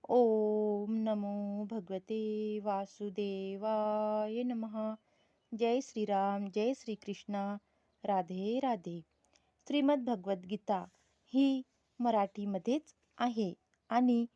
ओम नमो भगवते वासुदेवाय नमः. जय श्रीराम, जय श्रीकृष्ण, राधे राधे. श्रीमद भगवद्गीता ही मराठीमध्येच आहे आणि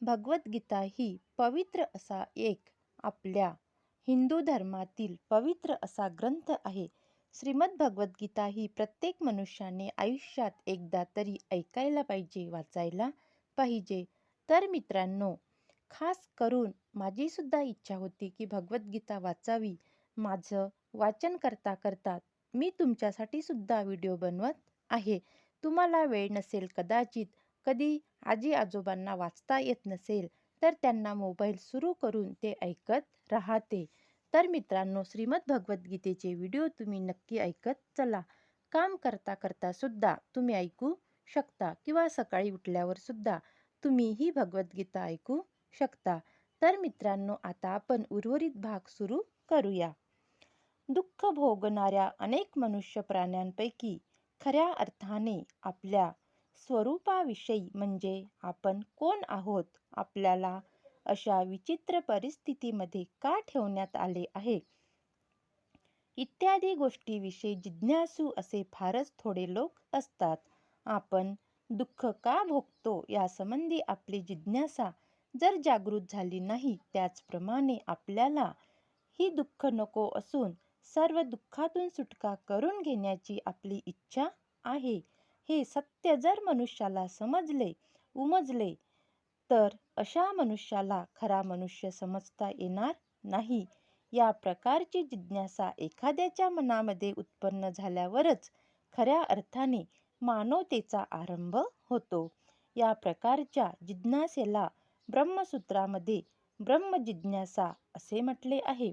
भगवद्गीता ही पवित्र असा एक आपल्या हिंदू धर्मातील पवित्र असा ग्रंथ आहे. श्रीमद भगवद्गीता ही प्रत्येक मनुष्याने आयुष्यात एकदा तरी ऐकायला पाहिजे, वाचायला पाहिजे. तर मित्रांनो, खास करून माझी सुद्धा इच्छा होती की भगवद्गीता वाचावी. माझं वाचन करता करता मी तुमच्यासाठी सुद्धा व्हिडिओ बनवत आहे. तुम्हाला वेळ नसेल, कदाचित कधी आजी आजोबांना वाचता येत नसेल, तर त्यांना मोबाईल सुरू करून ते ऐकत राहते. तर मित्रांनो, श्रीमद भगवद्गीतेचे व्हिडिओ तुम्ही नक्की ऐकत चला. काम करता करता सुद्धा तुम्ही ऐकू शकता किंवा सकाळी उठल्यावर सुद्धा तुम्ही ही भगवद्गीता ऐकू शकता. तर मित्रांनो, आता आपण उर्वरित भाग सुरू करूया. दुःख भोगणाऱ्या अनेक मनुष्य प्राण्यांपैकी खऱ्या अर्थाने आपल्या स्वरूपाविषयी म्हणजे आपण कोण आहोत, आपल्याला अशा विचित्र परिस्थितीमध्ये का ठेवण्यात आले आहे, इत्यादी गोष्टीविषयी जिज्ञासू असे फारच थोडे लोक असतात. आपण दुःख का भोगतो यासंबंधी आपली जिज्ञासा जर जागृत झाली नाही, त्याचप्रमाणे आपल्याला ही दुःख नको असून सर्व दुःखातून सुटका करून घेण्याची आपली इच्छा आहे, हे सत्य जर मनुष्याला उमजले, तर अशा मनुष्याला खरा मनुष्य समजता येणार नाही. या प्रकारची जिज्ञासा एखाद्याच्या मनामध्ये उत्पन्न झाल्यावरच खऱ्या अर्थाने मानवतेचा आरंभ होतो. या प्रकारच्या जिज्ञासेला ब्रह्मसूत्रामध्ये ब्रह्मजिज्ञासा असे म्हटले आहे.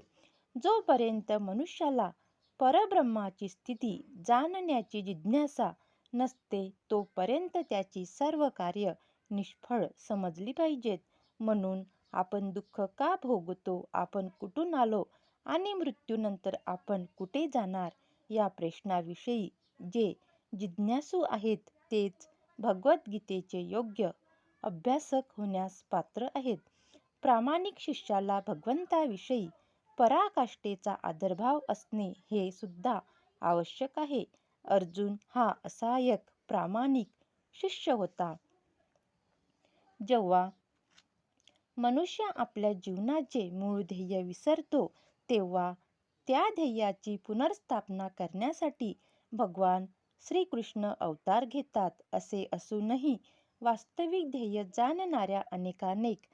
जोपर्यंत मनुष्याला परब्रह्माची स्थिती जाणण्याची जिज्ञासा नसते, तोपर्यंत त्याची सर्व कार्य निष्फळ समजली पाहिजेत. म्हणून आपण दुःख का भोगतो, आपण कुठून आलो आणि मृत्यूनंतर आपण कुठे जाणार, या प्रश्नाविषयी जे जिज्ञासू आहेत तेच भगवद्गीतेचे योग्य अभ्यासक होण्यास पात्र आहेत. प्रामाणिक शिष्याला भगवंताविषयी पराकाष्ठेचा आदरभाव असणे हे सुद्धा आवश्यक आहे. अर्जुन हा असा एक प्रामाणिक शिष्य होता. जेव्हा मनुष्य आपल्या जीवनाचे मूळ ध्येय विसरतो, तेव्हा त्या ध्येयाची पुनर्स्थापना करण्यासाठी भगवान श्रीकृष्ण अवतार घेतात. असे असूनही वास्तविक ध्येय जाणणाऱ्या अनेकानेक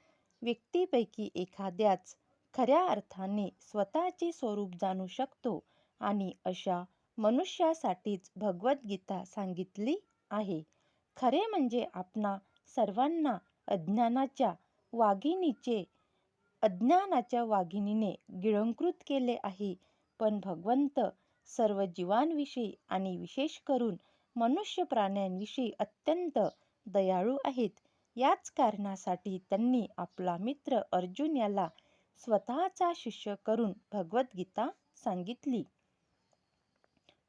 व्यक्तीपैकी एखाद्याच खऱ्या अर्थाने स्वतःचे स्वरूप जाणू शकतो आणि अशा मनुष्यासाठीच भगवद्गीता सांगितली आहे. खरे म्हणजे आपणा सर्वांना अज्ञानाच्या वाघिणीने गिळंकृत केले आहे. पण भगवंत सर्व जीवांविषयी आणि विशेष करून मनुष्य प्राण्यांविषयी अत्यंत दयाळू आहेत. याच कारणासाठी त्यांनी आपला मित्र अर्जुन याला स्वतःचा शिष्य करून भगवद्गीता सांगितली.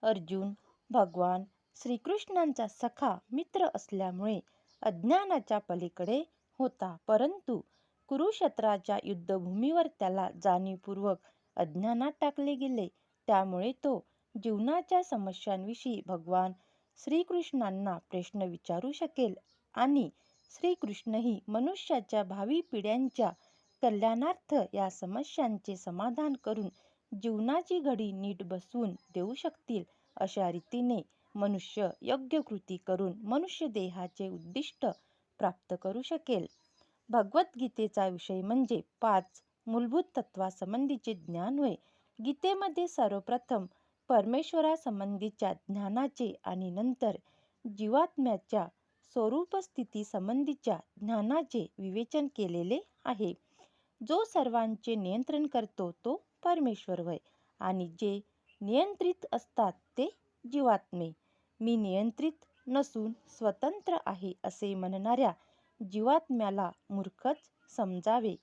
अर्जुन भगवान श्रीकृष्णांचा सखा मित्र असल्यामुळे अज्ञानाच्या पलीकडे होता, परंतु कुरुक्षेत्राच्या युद्धभूमीवर त्याला जाणीवपूर्वक अज्ञानात टाकले गेले. त्यामुळे तो जीवनाच्या समस्यांविषयी भगवान श्रीकृष्णांना प्रश्न विचारू शकेल आणि श्रीकृष्णही मनुष्याच्या भावी पिढ्यांच्या कल्याणार्थ या समस्यांचे समाधान करून जीवनाची घडी नीट बसवून देऊ शकतील. अशा रीतीने मनुष्य योग्य कृती करून मनुष्य देहाचे उद्दिष्ट प्राप्त करू शकेल. भगवद्गीतेचा विषय म्हणजे 5 मूलभूत तत्वांसंबंधीचे ज्ञान होय. गीतेमध्ये सर्वप्रथम परमेश्वरासंबंधीच्या ज्ञानाचे आणि नंतर जीवात्म्याच्या स्वरूपस्थिती संबंधीच्या ज्ञानाचे विवेचन केलेले आहे. जो सर्वांचे नियंत्रण करतो तो परमेश्वर होय आणि जे नियंत्रित असतात ते जीवात्मे. मी नियंत्रित नसून स्वतंत्र आहे असे म्हणणाऱ्या जीवात्म्याला मूर्खच समजावे.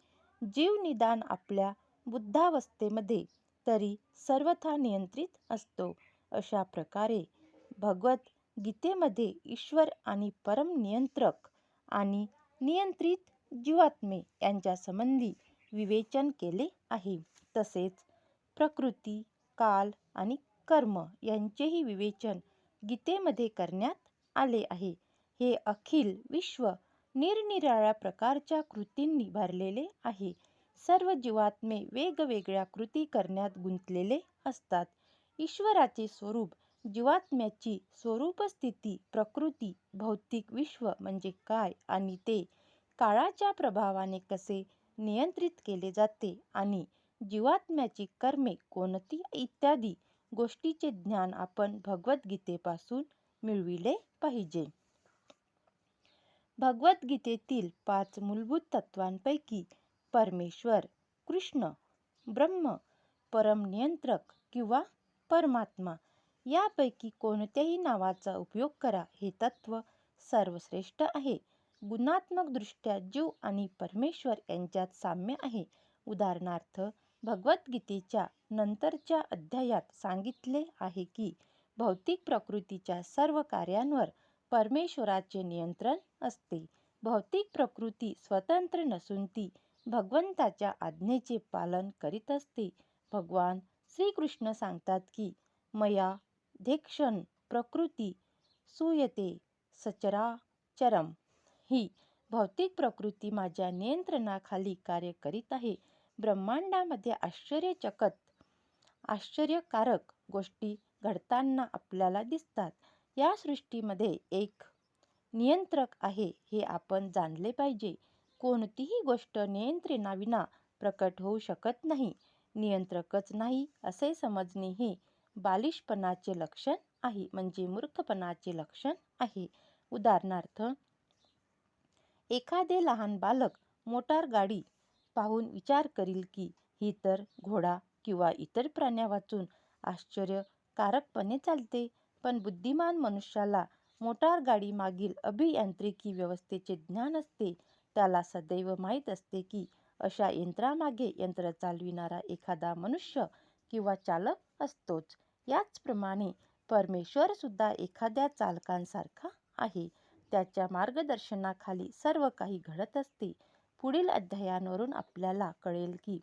जीव निदान आपल्या बुद्धावस्थेमध्ये तरी सर्वथा नियंत्रित असतो. अशा प्रकारे भगवद्गीतेमध्ये ईश्वर आणि परम नियंत्रक आणि नियंत्रित जीवात्मे यांच्या संबंधी विवेचन केले आहे. तसेच प्रकृती, काल आणि कर्म यांचेही विवेचन गीतेमध्ये करण्यात आले आहे. हे अखिल विश्व निरनिराळ्या प्रकारच्या कृतींनी भरलेले आहे. सर्व जीवात्मे वेगवेगळ्या कृती करण्यात गुंतलेले असतात. ईश्वराचे स्वरूप, जीवात्म्याची स्वरूपस्थिती, प्रकृती, भौतिक विश्व म्हणजे काय आणि ते काळाच्या प्रभावाने कसे नियंत्रित केले जाते आणि जीवात्म्याची कर्मे कोणती इत्यादी गोष्टीचे ज्ञान आपण भगवद्गीतेपासून मिळविले पाहिजे. भगवद्गीतेतील 5 मूलभूत तत्वांपैकी परमेश्वर, कृष्ण, ब्रह्म, परमनियंत्रक किंवा परमात्मा यापैकी कोणत्याही नावाचा उपयोग करा हे तत्व सर्वश्रेष्ठ आहे. गुणात्मकदृष्ट्या जीव आणि परमेश्वर यांच्यात साम्य आहे. उदाहरणार्थ, भगवद्गीतेच्या नंतरच्या अध्यायात सांगितले आहे की भौतिक प्रकृतीच्या सर्व कार्यांवर परमेश्वराचे नियंत्रण असते. भौतिक प्रकृती स्वतंत्र नसून ती भगवंताच्या आज्ञेचे पालन करीत असते. भगवान श्रीकृष्ण सांगतात की मया धेक्षण प्रकृती सूयते सचराचरम. ही भौतिक प्रकृती माझ्या नियंत्रणाखाली कार्य करीत आहे. ब्रह्मांडामध्ये आश्चर्यकारक गोष्टी घडताना आपल्याला दिसतात. या सृष्टीमध्ये एक नियंत्रक आहे हे आपण जाणले पाहिजे. कोणतीही गोष्ट नियंत्रणाविना प्रकट होऊ शकत नाही. नियंत्रकच नाही असे समजणे हे बालिशपणाचे लक्षण आहे, म्हणजे मूर्खपणाचे लक्षण आहे. उदाहरणार्थ, एखादे लहान बालक मोटार गाडी पाहून विचार करील की ही तर घोडा किंवा इतर प्राण्यावाचून आश्चर्यकारकपणे चालते. पण बुद्धिमान मनुष्याला मोटार गाडी मागील अभियांत्रिकी व्यवस्थेचे ज्ञान असते. त्याला सदैव माहीत असते की अशा यंत्रामागे यंत्र चालविणारा एखादा मनुष्य किंवा चालक असतोच. याचप्रमाणे परमेश्वर सुद्धा एखाद्या चालकांसारखा आहे. त्याच्या मार्गदर्शनाखाली सर्व काही घडत असते. पुढील अध्यायांवरून आपल्याला कळेल की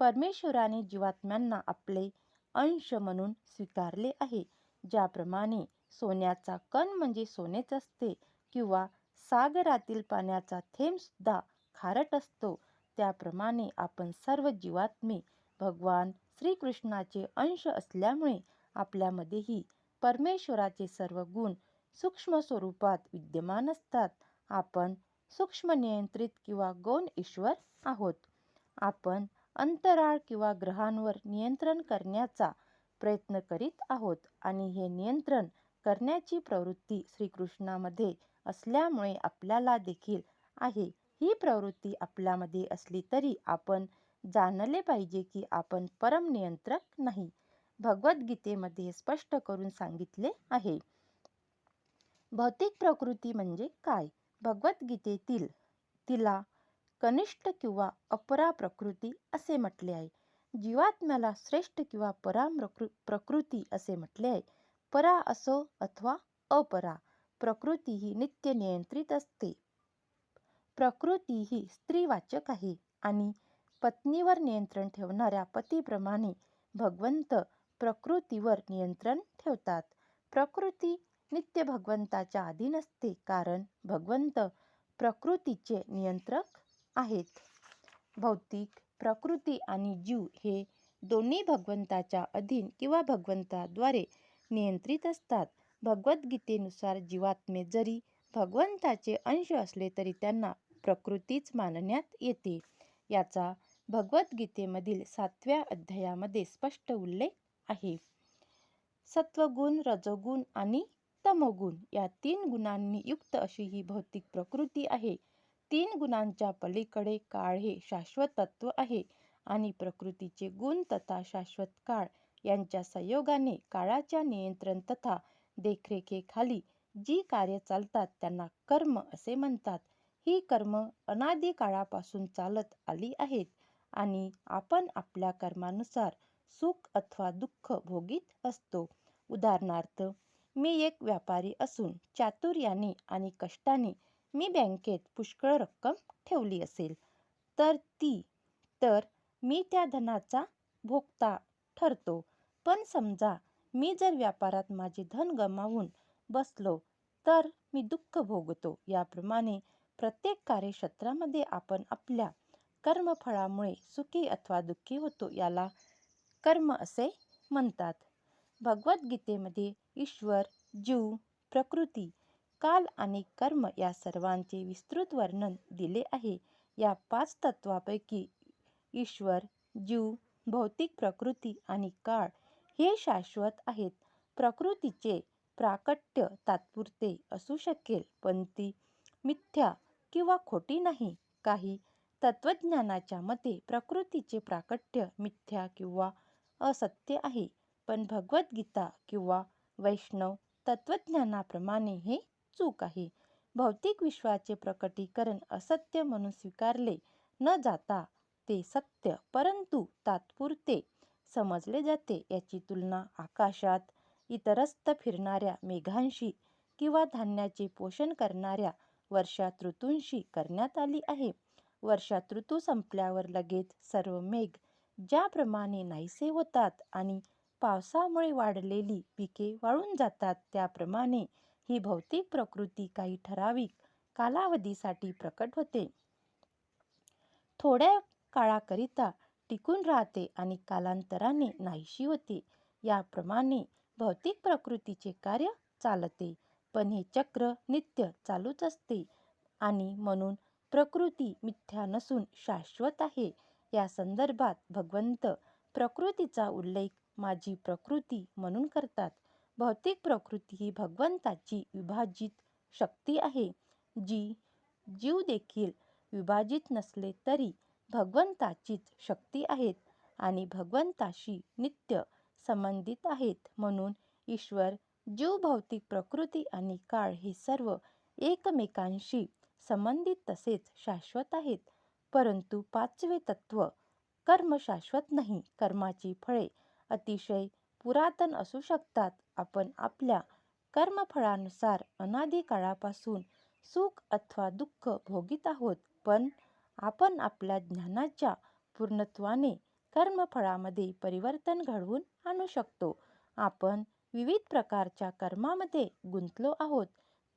परमेश्वराने जीवात्म्यांना आपले अंश म्हणून स्वीकारले आहे. ज्याप्रमाणे सोन्याचा कण म्हणजे सोनेच असते किंवा सागरातील पाण्याचा थेंब सुद्धा खारट असतो, त्याप्रमाणे आपण सर्व जीवात्मे भगवान श्रीकृष्णाचे अंश असल्यामुळे आपल्यामध्येही परमेश्वराचे सर्व गुण सूक्ष्म स्वरूपात विद्यमान असतात. आपण सूक्ष्म नियंत्रित किंवा गौण ईश्वर आहोत. आपण अंतराळ किंवा ग्रहांवर नियंत्रण करण्याचा प्रयत्न करीत आहोत आणि हे नियंत्रण करण्याची प्रवृत्ती श्रीकृष्णामध्ये असल्यामुळे आपल्याला देखील आहे. ही प्रवृत्ती आपल्यामध्ये असली तरी आपण जाणले पाहिजे की आपण परमनियंत्रक नाही. भगवद्गीतेमध्ये स्पष्ट करून सांगितले आहे. भौतिक प्रकृती म्हणजे काय? भगवद्गीतेतील तिला कनिष्ठ किंवा अपरा प्रकृती असे म्हटले आहे. जीवात्म्याला श्रेष्ठ किंवा परा प्रकृती असे म्हटले आहे. परा असो अथवा अपरा, प्रकृती ही नित्य नियंत्रित असते. प्रकृती ही स्त्रीवाचक आहे आणि पत्नीवर नियंत्रण ठेवणाऱ्या पतीप्रमाणे भगवंत प्रकृतीवर नियंत्रण ठेवतात. प्रकृती नित्य भगवंताच्या अधीन असते कारण भगवंत प्रकृतीचे नियंत्रक आहेत. भौतिक प्रकृती आणि जीव हे दोन्ही भगवंताच्या अधीन किंवा भगवंताद्वारे नियंत्रित असतात. भगवद्गीतेनुसार जीवात्मे जरी भगवंताचे अंश असले तरी त्यांना प्रकृतीच मानण्यात येते. याचा भगवद्गीतेमधील 7व्या अध्यायामध्ये स्पष्ट उल्लेख आहे. सत्वगुण, रजोगुण आणि तमोगुण या 3 गुणांनी युक्त अशी ही भौतिक प्रकृती आहे. 3 गुणांच्या पलीकडे काळ हे शाश्वत तत्व आहे आणि प्रकृतीचे गुण तथा शाश्वत काळ यांच्या संयोगाने काळाच्या नियंत्रण तथा देखरेखीखाली जी कार्य चालतात त्यांना कर्म असे म्हणतात. ही कर्म अनादी काळापासून चालत आली आहेत आणि आपण आपल्या कर्मानुसार सुख अथवा दुःख भोगीत असतो. उदाहरणार्थ, मी एक व्यापारी असून चातुर्याने आणि कष्टाने मी बँकेत पुष्कळ रक्कम ठेवली असेल तर मी त्या धनाचा भोक्ता ठरतो. पण समजा मी जर व्यापारात माझे धन गमावून बसलो तर मी दुःख भोगतो. याप्रमाणे प्रत्येक कार्यक्षेत्रामध्ये आपण आपल्या कर्मफळामुळे सुखी अथवा दुःखी होतो. याला कर्म असे म्हणतात. भगवद्गीतेमध्ये ईश्वर, जीव, प्रकृती, काल आणि कर्म या सर्वांचे विस्तृत वर्णन दिले आहे. या 5 तत्वांपैकी ईश्वर, जीव, भौतिक प्रकृती आणि काळ हे शाश्वत आहेत. प्रकृतीचे प्राकट्य तात्पुरते असू शकेल, पण ती मिथ्या किंवा खोटी नाही. काही तत्वज्ञानाच्या मते प्रकृतीचे प्राकट्य मिथ्या किंवा असत्य आहे, पण भगवद्गीता किंवा वैष्णव तत्वज्ञानाप्रमाणे हे चूक आहे. भौतिक विश्वाचे प्रकटीकरण असत्य म्हणून स्वीकारले न जाता ते सत्य परंतु तात्पुरते समजले जाते. याची तुलना आकाशात इतरत्र फिरणाऱ्या मेघांशी किंवा धान्याचे पोषण करणाऱ्या वर्षात ऋतूंशी करण्यात आली आहे. वर्षात ऋतू संपल्यावर लगेच सर्व मेघ ज्याप्रमाणे नाहीसे होतात आणि पावसामुळे वाढलेली पिके वाळून जातात, त्याप्रमाणे ही भौतिक प्रकृती काही ठराविक कालावधीसाठी प्रकट होते, थोड्या काळाकरिता टिकून राहते आणि कालांतराने नाहीशी होते. याप्रमाणे भौतिक प्रकृतीचे कार्य चालते, पण हे चक्र नित्य चालूच असते आणि म्हणून प्रकृती मिथ्या नसून शाश्वत आहे. या संदर्भात भगवंत प्रकृतीचा उल्लेख माझी प्रकृती म्हणून करतात. भौतिक प्रकृती ही भगवंताची विभाजित शक्ती आहे, जी जीव देखील विभाजित नसले तरी भगवंताचीच शक्ती आहेत आणि भगवंताशी नित्य संबंधित आहेत. म्हणून ईश्वर, जीव, भौतिक प्रकृती आणि काळ हे सर्व एकमेकांशी संबंधित तसेच शाश्वत आहेत. परंतु 5वे तत्व कर्म शाश्वत नाही. कर्माची फळे अतिशय पुरातन असू शकतात. आपण आपल्या कर्मफळानुसार अनादी काळापासून सुख अथवा दुःख भोगीत आहोत, पण आपण आपल्या ज्ञानाच्या पूर्णत्वाने कर्मफळामध्ये परिवर्तन घडवून आणू शकतो. आपण विविध प्रकारच्या कर्मामध्ये गुंतलो आहोत,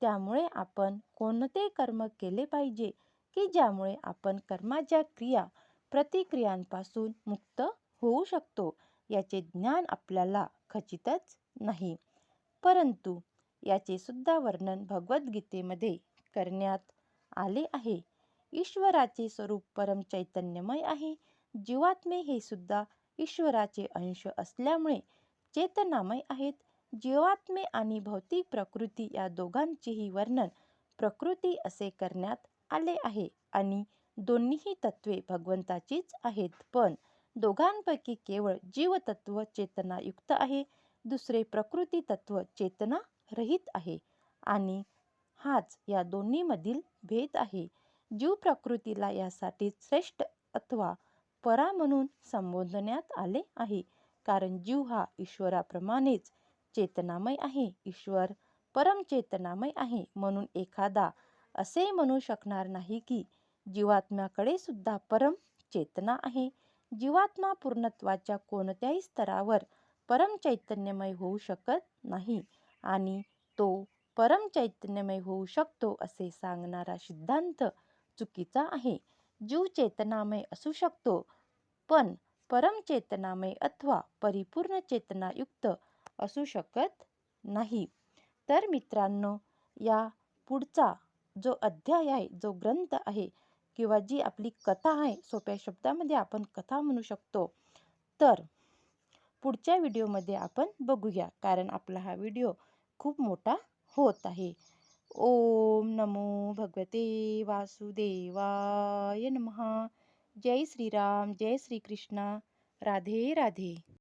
त्यामुळे आपण कोणते कर्म केले पाहिजे की ज्यामुळे आपण कर्माच्या क्रिया प्रतिक्रियांपासून मुक्त होऊ शकतो, याचे ज्ञान आपल्याला खचितच नाही. परंतु याचे सुद्धा वर्णन भगवद्गीतेमध्ये करण्यात आले आहे. ईश्वराचे स्वरूप परम चैतन्यमय आहे. जीवात्मे हे सुद्धा ईश्वराचे अंश असल्यामुळे चेतनामय आहेत. जीवात्मे आणि भौतिक प्रकृती या दोघांचेही वर्णन प्रकृती असे करण्यात आले आहे आणि दोन्हीही तत्वे भगवंताचीच आहेत, पण दोघांपैकी केवळ जीवतत्व चेतनायुक्त आहे, दुसरे प्रकृती तत्व चेतना रहित आहे आणि हाच या दोन्हीमधील भेद आहे. जीव प्रकृतीला यासाठी श्रेष्ठ अथवा परा म्हणून संबोधण्यात आले आहे, कारण जीव हा ईश्वराप्रमाणेच चेतनामय आहे. ईश्वर परमचेतनामय आहे, म्हणून एखादा असे म्हणू शकणार नाही की जीवात्म्याकडे सुद्धा परम चेतना आहे. जीवात्मा पूर्णत्वाच्या कोणत्याही स्तरावर परम चैतन्यमय होऊ शकत नाही आणि तो परम चैतन्यमय होऊ शकतो असे सांगणारा सिद्धांत चुकीचा आहे. जीव चेतनामय असू शकतो, पण परम चेतनामय अथवा परिपूर्ण चेतनायुक्त असू शकत नाही. तर मित्रांनो, या पुढचा जो अध्याय आहे, जो ग्रंथ आहे किंवा जी आपली कथा आहे, सोप्या शब्दामध्ये आपण कथा म्हणू शकतो, तर पुढच्या व्हिडिओमध्ये आपण बघूया, कारण आपला हा व्हिडिओ खूप मोठा होत आहे. ओम नमो भगवते वासुदेवाय नमः. जय श्रीराम, जय श्री कृष्ण. राधे राधे.